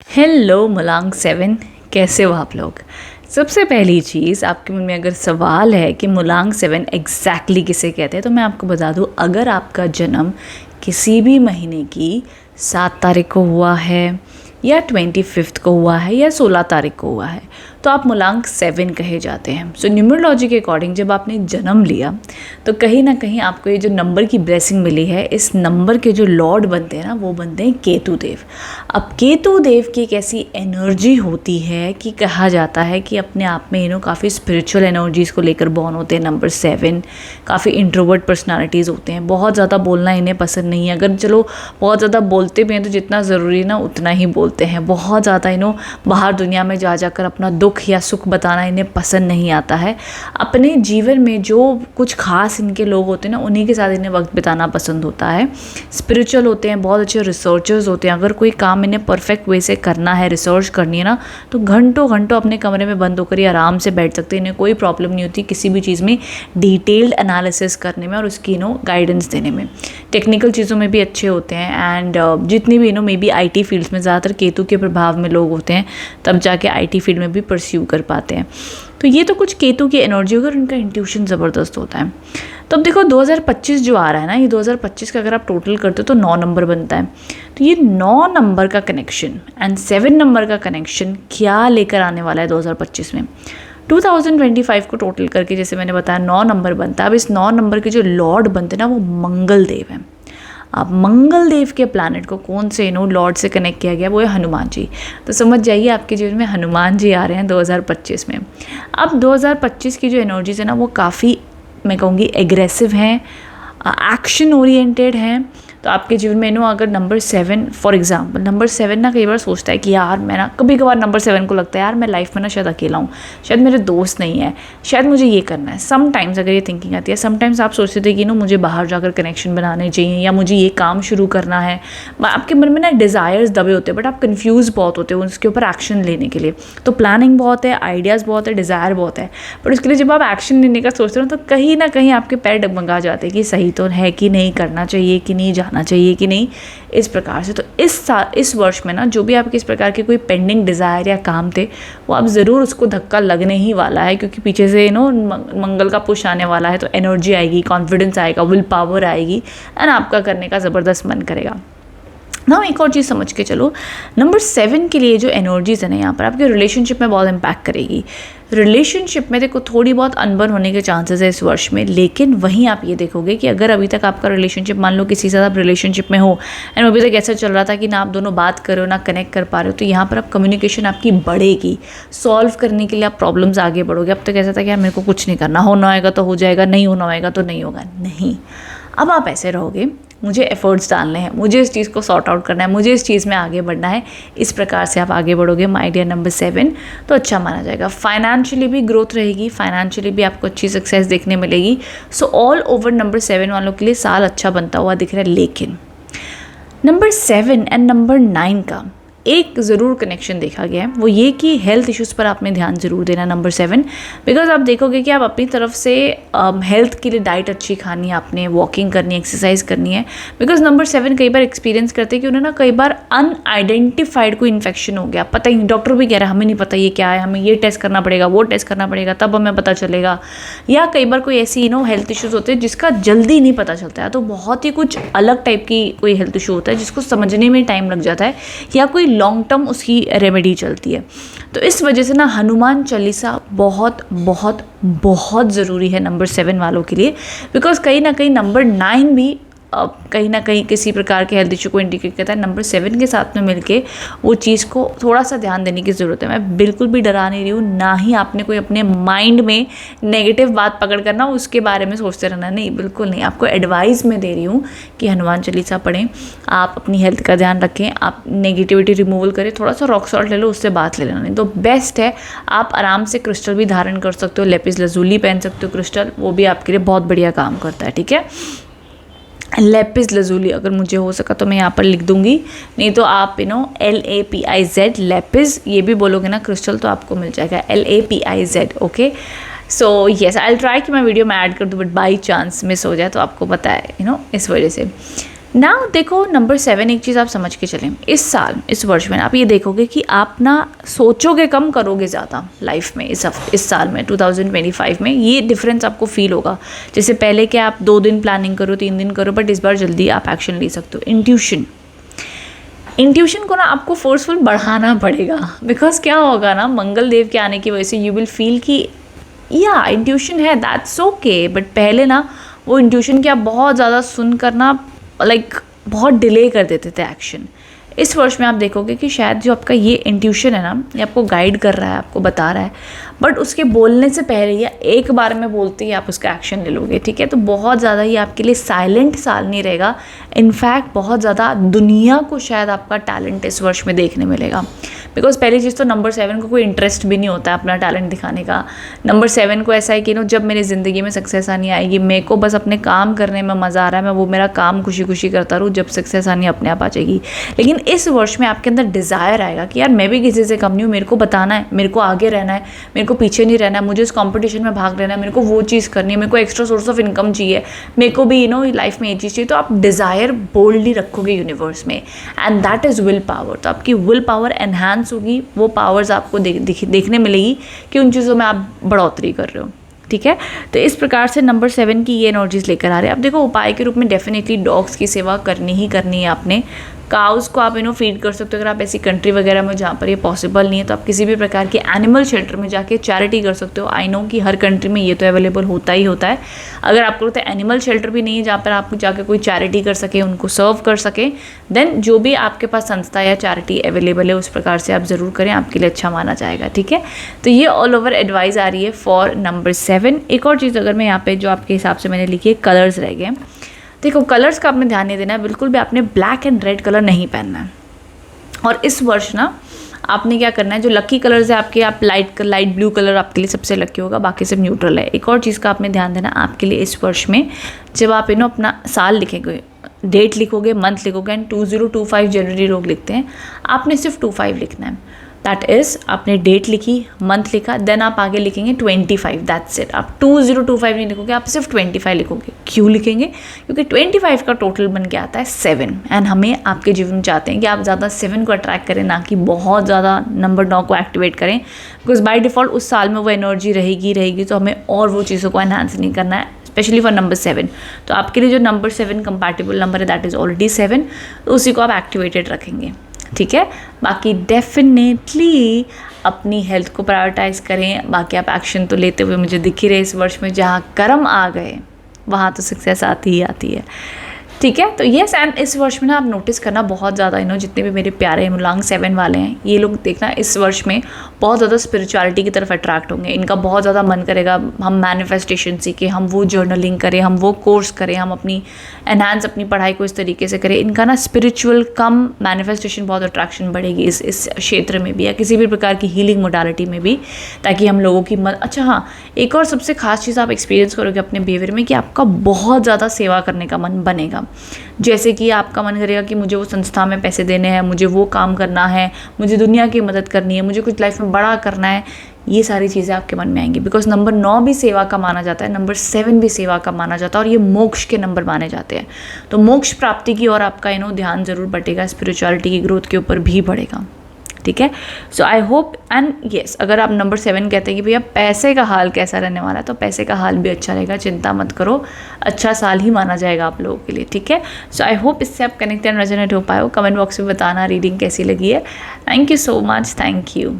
Hello मलांग 7, कैसे हो आप लोग। सबसे पहली चीज़, आपके मन में अगर सवाल है कि मुलांग 7 एग्जैक्टली किसे कहते हैं, तो मैं आपको बता दूं, अगर आपका जन्म किसी भी महीने की 7 तारीख को हुआ है या 25 को हुआ है या 16 तारीख को हुआ है, तो आप मुलांग 7 कहे जाते हैं। सो न्यूमरोलॉजी के अकॉर्डिंग जब आपने जन्म लिया तो कहीं ना कहीं आपको ये जो नंबर की ब्लेसिंग मिली है, इस नंबर के जो लॉर्ड बनते हैं ना, वो बनते हैं केतु देव। अब केतु देव की एक ऐसी एनर्जी होती है कि कहा जाता है कि अपने आप में काफ़ी स्पिरिचुअल एनर्जीज़ को लेकर बॉर्न होते हैं। नंबर 7 काफ़ी इंट्रोवर्ट पर्सनालिटीज़ होते हैं, बहुत ज़्यादा बोलना इन्हें पसंद नहीं है। अगर चलो बहुत ज़्यादा बोलते भी हैं तो जितना ज़रूरी ना उतना ही बोलते हैं। बहुत ज़्यादा बाहर दुनिया में जा जाकर अपना दुख या सुख बताना इन्हें पसंद नहीं आता है। अपने जीवन में जो कुछ खास इनके लोग होते हैं ना, उन्हीं के साथ इन्हें वक्त बिताना पसंद होता है। स्पिरिचुअल होते हैं, बहुत अच्छे रिसर्चर्स होते हैं। अगर कोई काम इन्हें परफेक्ट वे से करना है, रिसर्च करनी है ना, तो घंटों घंटों अपने कमरे में बंद होकर ही आराम से बैठ सकते हैं। इन्हें कोई प्रॉब्लम नहीं होती किसी भी चीज़ में डिटेल्ड एनालिसिस करने में और उसकी गाइडेंस देने में। टेक्निकल चीज़ों में भी अच्छे होते हैं। एंड जितनी भी मे बी IT फील्ड्स में ज़्यादातर केतु के प्रभाव में लोग होते हैं, तब जाके IT फील्ड में भी परस्यू कर पाते हैं। तो ये तो कुछ केतु की एनर्जी होगी और उनका इंट्यूशन ज़बरदस्त होता है। तो अब देखो 2025 जो आ रहा है ना, ये 2025 का अगर आप टोटल करते हो तो 9 नंबर बनता है। तो ये 9 नंबर का कनेक्शन एंड 7 नंबर का कनेक्शन क्या लेकर आने वाला है 2025 में। 2025 को टोटल करके जैसे मैंने बताया 9 नंबर बनता है। अब इस 9 नंबर के जो लॉर्ड बनते हैं ना, वो मंगल देव हैं। अब मंगल देव के प्लैनेट को कौन से लॉर्ड से कनेक्ट किया गया, वो है हनुमान जी। तो समझ जाइए आपके जीवन में हनुमान जी आ रहे हैं 2025 में। अब 2025 की जो एनर्जीज है ना, वो काफ़ी, मैं कहूँगी, एग्रेसिव हैं, एक्शन ओरिएंटेड हैं। तो आपके जीवन में अगर नंबर 7 फॉर एग्जांपल, नंबर 7 ना कई बार सोचता है कि यार मैं ना, कभी कभार नंबर 7 को लगता है यार मैं लाइफ में ना शायद अकेला हूँ, शायद मेरे दोस्त नहीं है, शायद मुझे ये करना है। समटाइम्स अगर ये थिंकिंग आती है, समटाइम्स आप सोचते थे कि मुझे बाहर जाकर कनेक्शन बनाने चाहिए या मुझे ये काम शुरू करना है। आपके मन में ना डिज़ायर्स दबे होते हैं, बट आप कन्फ्यूज़ बहुत होते हो उसके ऊपर एक्शन लेने के लिए। तो प्लानिंग बहुत है, आइडियाज़ बहुत है, डिज़ायर बहुत है, बट उसके लिए जब आप एक्शन लेने का सोचते हो तो कहीं ना कहीं आपके पैर डगमगा जाते हैं कि सही तो है कि नहीं, करना चाहिए कि नहीं, जाना चाहिए कि नहीं, इस प्रकार से। तो इस वर्ष में ना, जो भी आपके इस प्रकार के कोई पेंडिंग डिज़ायर या काम थे, वो आप ज़रूर उसको धक्का लगने ही वाला है, क्योंकि पीछे से मंगल का पुश आने वाला है। तो एनर्जी आएगी, कॉन्फिडेंस आएगा, विल पावर आएगी एंड आपका करने का ज़बरदस्त मन करेगा ना। एक और चीज़ समझ के चलो, नंबर 7 के लिए जो एनर्जीज़ है ना, यहाँ पर आपके रिलेशनशिप में बहुत इम्पैक्ट करेगी। रिलेशनशिप में देखो थोड़ी बहुत अनबन होने के चांसेस है इस वर्ष में, लेकिन वहीं आप ये देखोगे कि अगर अभी तक आपका रिलेशनशिप, मान लो किसी से आप रिलेशनशिप में हो एंड अभी तक ऐसा चल रहा था कि ना आप दोनों बात कर रहे हो, ना कनेक्ट कर पा रहे हो, तो यहाँ पर अब कम्युनिकेशन आपकी बढ़ेगी। सॉल्व करने के लिए आप प्रॉब्लम्स आगे बढ़ोगे। अब तक ऐसा था कि यार मेरे को कुछ नहीं करना, होना होएगा तो हो जाएगा, नहीं होना होएगा तो नहीं होगा, नहीं। अब आप ऐसे रहोगे, मुझे एफर्ट्स डालने हैं, मुझे इस चीज़ को सॉर्ट आउट करना है, मुझे इस चीज़ में आगे बढ़ना है। इस प्रकार से आप आगे बढ़ोगे माय डियर नंबर 7, तो अच्छा माना जाएगा। फाइनेंशियली भी ग्रोथ रहेगी, फाइनेंशियली भी आपको अच्छी सक्सेस देखने मिलेगी। सो ऑल ओवर नंबर 7 वालों के लिए साल अच्छा बनता हुआ दिख रहा है। लेकिन नंबर 7 एंड नंबर 9 का एक ज़रूर कनेक्शन देखा गया है, वो ये कि हेल्थ इश्यूज़ पर आपने ध्यान ज़रूर देना नंबर 7। बिकॉज आप देखोगे कि आप अपनी तरफ से हेल्थ के लिए डाइट अच्छी खानी है, आपने वॉकिंग करनी है, एक्सरसाइज करनी है। बिकॉज नंबर 7 कई बार एक्सपीरियंस करते हैं कि उन्हें ना कई बार अनआइडेंटिफाइड कोई इन्फेक्शन हो गया, पता ही नहीं, डॉक्टर भी कह रहा है हमें नहीं पता ये क्या है, हमें ये टेस्ट करना पड़ेगा, वो टेस्ट करना पड़ेगा, तब हमें पता चलेगा। या कई बार कोई ऐसी हेल्थ इश्यूज़ होते हैं जिसका जल्दी नहीं पता चलता है, तो बहुत ही कुछ अलग टाइप की कोई हेल्थ इशू होता है जिसको समझने में टाइम लग जाता है, या कोई लॉन्ग टर्म उसकी रेमेडी चलती है। तो इस वजह से ना हनुमान चालीसा बहुत बहुत बहुत ज़रूरी है नंबर 7 वालों के लिए। बिकॉज कहीं ना कहीं नंबर 9 भी कहीं ना कहीं किसी प्रकार के हेल्थ इशू को इंडिकेट करता है। नंबर 7 के साथ में मिलके वो चीज़ को थोड़ा सा ध्यान देने की ज़रूरत है। मैं बिल्कुल भी डरा नहीं रही हूँ, ना ही आपने कोई अपने माइंड में नेगेटिव बात पकड़ करना उसके बारे में सोचते रहना, नहीं, बिल्कुल नहीं। आपको एडवाइस मैं दे रही हूँ कि हनुमान चालीसा पढ़ें, आप अपनी हेल्थ का ध्यान रखें, आप नेगेटिविटी रिमूवल करें, थोड़ा सा रॉक सॉल्ट ले लो, उससे बात ले लेना। नहीं तो बेस्ट है आप आराम से क्रिस्टल भी धारण कर सकते हो, लेपिस lazuli पहन सकते हो क्रिस्टल, वो भी आपके लिए बहुत बढ़िया काम करता है। ठीक है, लेपिस lazuli अगर मुझे हो सका तो मैं यहाँ पर लिख दूंगी, नहीं तो आप LAPIZ लेपिस ये भी बोलोगे ना क्रिस्टल, तो आपको मिल जाएगा LAPIZ। Okay, so yes, I will try कि मैं वीडियो में ऐड कर दूँ, बट बाई चांस मिस हो जाए तो आपको पता है इस वजह से। नाउ देखो नंबर 7, एक चीज़ आप समझ के चलें, इस साल इस वर्ष में आप ये देखोगे कि आप ना सोचोगे कम, करोगे ज़्यादा लाइफ में। इस साल में 2025 में ये डिफरेंस आपको फील होगा। जैसे पहले क्या आप 2 दिन प्लानिंग करो, 3 दिन करो, बट इस बार जल्दी आप एक्शन ले सकते हो। इंट्यूशन को ना आपको फोर्सफुल बढ़ाना पड़ेगा, बिकॉज क्या होगा ना, मंगल देव के आने की वजह से यू विल फील कि या इंट्यूशन है, दैट्स ओके, बट पहले ना वो इंट्यूशन की आप बहुत ज़्यादा सुनकर ना बहुत डिले कर देते थे एक्शन। इस वर्ष में आप देखोगे कि शायद जो आपका ये इंट्यूशन है ना, ये आपको गाइड कर रहा है, आपको बता रहा है, बट उसके बोलने से पहले या एक बार में बोलते ही आप उसका एक्शन ले लोगे, ठीक है। तो बहुत ज़्यादा ये आपके लिए साइलेंट साल नहीं रहेगा, इनफैक्ट बहुत ज़्यादा दुनिया को शायद आपका टैलेंट इस वर्ष में देखने मिलेगा। बिकॉज पहली चीज़ तो नंबर 7 को कोई इंटरेस्ट भी नहीं होता है अपना टैलेंट दिखाने का। नंबर 7 को ऐसा है कि जब मेरी ज़िंदगी में सक्सेस आनी आएगी, मेरे को बस अपने काम करने में मज़ा आ रहा है, मैं वो मेरा काम खुशी खुशी करता रहूँ, जब सक्सेस आनी अपने आप आ जाएगी। लेकिन इस वर्ष में आपके अंदर डिज़ायर आएगा कि यार मैं भी किसी से कम नहीं हूँ, मेरे को बताना है, मेरे को आगे रहना है, मेरे को पीछे नहीं रहना है, मुझे इस कॉम्पिटिशन में भाग लेना है, मेरे को वो चीज़ करनी है, मेरे को एक्स्ट्रा सोर्स ऑफ इनकम चाहिए, मेरे को भी लाइफ में ये चीज़ चाहिए। तो आप डिज़ायर बोल्डली रखोगे यूनिवर्स में, and that is will power. तो आपकी विल पावर एनहांस होगी, वो पावर्स आपको देखने मिलेगी कि उन चीज़ों में आप बढ़ोतरी कर रहे हो, ठीक है। तो इस प्रकार से नंबर 7 की ये एनर्जीज लेकर आ रहे हैं। अब देखो उपाय के रूप में डेफिनेटली डॉग्स की सेवा करनी ही करनी है आपने। काउस को आप फीड कर सकते हो। अगर आप ऐसी कंट्री वगैरह में जहाँ पर ये पॉसिबल नहीं है, तो आप किसी भी प्रकार के एनिमल शेल्टर में जाके चैरिटी कर सकते हो। आई नो कि हर कंट्री में ये तो अवेलेबल होता ही होता है। अगर आपको लगता है एनिमल शेल्टर भी नहीं है जहाँ पर आप जाके कोई चैरिटी कर सके, उनको सर्व कर सके, देन जो भी आपके पास संस्था या चैरिटी अवेलेबल है उस प्रकार से आप ज़रूर करें, आपके लिए अच्छा माना जाएगा, ठीक है। तो ये ऑल ओवर एडवाइस आ रही है फॉर नंबर 7। एक और चीज़ अगर मैं यहाँ पे जो आपके हिसाब से मैंने लिखी है, कलर्स रह गए। देखो कलर्स का आपने ध्यान नहीं देना है, बिल्कुल भी आपने ब्लैक एंड रेड कलर नहीं पहनना है। और इस वर्ष ना आपने क्या करना है, जो लकी कलर्स है आपके, आप लाइट ब्लू कलर आपके लिए सबसे लकी होगा, बाकी सब न्यूट्रल है। एक और चीज़ का आपने ध्यान देना आपके लिए इस वर्ष में, जब आप अपना साल लिखेंगे, डेट लिखोगे, मंथ लिखोगे, एंड 2025 जनवरी लोग लिखते हैं, आपने सिर्फ 25 लिखना है। दैट इज़ आपने डेट लिखी, मंथ लिखा, देन आप आगे लिखेंगे 25, दैट्स इट। आप 2025 नहीं लिखोगे, आप सिर्फ 25 लिखोगे। क्यों लिखेंगे? क्योंकि 25 का टोटल बन के आता है 7, एंड हमें आपके जीवन में चाहते हैं कि आप ज़्यादा 7 को अट्रैक्ट करें, ना कि बहुत ज़्यादा नंबर 9 को एक्टिवेट करें, बिकॉज बाय डिफ़ॉल्ट उस साल में वो एनर्जी रहेगी, तो हमें और वो चीज़ों को एनहांस नहीं करना है, स्पेशली फॉर नंबर 7। तो आपके लिए जो नंबर 7 कंपैटिबल नंबर है, दैट इज़ ऑलरेडी 7, तो उसी को आप एक्टिवेटेड रखेंगे, ठीक है। बाकी डेफिनेटली अपनी हेल्थ को प्रायोरिटाइज करें। बाकी आप एक्शन तो लेते हुए मुझे दिख ही रहे इस वर्ष में, जहाँ कर्म आ गए वहाँ तो सक्सेस आती ही आती है, ठीक है। तो येस, एंड इस वर्ष में ना आप नोटिस करना बहुत ज़्यादा जितने भी मेरे प्यारे मुलांग 7 वाले हैं, ये लोग देखना इस वर्ष में बहुत ज़्यादा स्पिरिचुअलिटी की तरफ अट्रैक्ट होंगे। इनका बहुत ज़्यादा मन करेगा हम मैनिफेस्टेशन सीखें, हम वो जर्नलिंग करें, हम वो कोर्स करें, हम अपनी पढ़ाई को इस तरीके से करें। इनका ना स्पिरिचुअल कम मैनिफेस्टेशन बहुत अट्रैक्शन बढ़ेगी इस क्षेत्र में भी, या किसी भी प्रकार की हीलिंग मोडालिटी में भी, ताकि हम लोगों की अच्छा हाँ, एक और सबसे खास चीज़ आप एक्सपीरियंस करोगे अपने बिहेवियर में कि आपका बहुत ज़्यादा सेवा करने का मन बनेगा। जैसे कि आपका मन करेगा कि मुझे वो संस्था में पैसे देने हैं, मुझे वो काम करना है, मुझे दुनिया की मदद करनी है, मुझे कुछ लाइफ में बड़ा करना है। ये सारी चीज़ें आपके मन में आएंगी, बिकॉज नंबर 9 भी सेवा का माना जाता है, नंबर 7 भी सेवा का माना जाता है, और ये मोक्ष के नंबर माने जाते हैं। तो मोक्ष प्राप्ति की ओर आपका ध्यान जरूर बढ़ेगा, स्पिरिचुअलिटी की ग्रोथ के ऊपर भी बढ़ेगा, ठीक है। सो आई होप एंड येस, अगर आप नंबर 7 कहते हैं कि भैया पैसे का हाल कैसा रहने वाला है, तो पैसे का हाल भी अच्छा रहेगा, चिंता मत करो, अच्छा साल ही माना जाएगा आप लोगों के लिए, ठीक है। सो आई होप इससे आप कनेक्ट एंड रेजोनेट हो पाए हो। कमेंट बॉक्स में बताना रीडिंग कैसी लगी है। Thank you so much, thank you.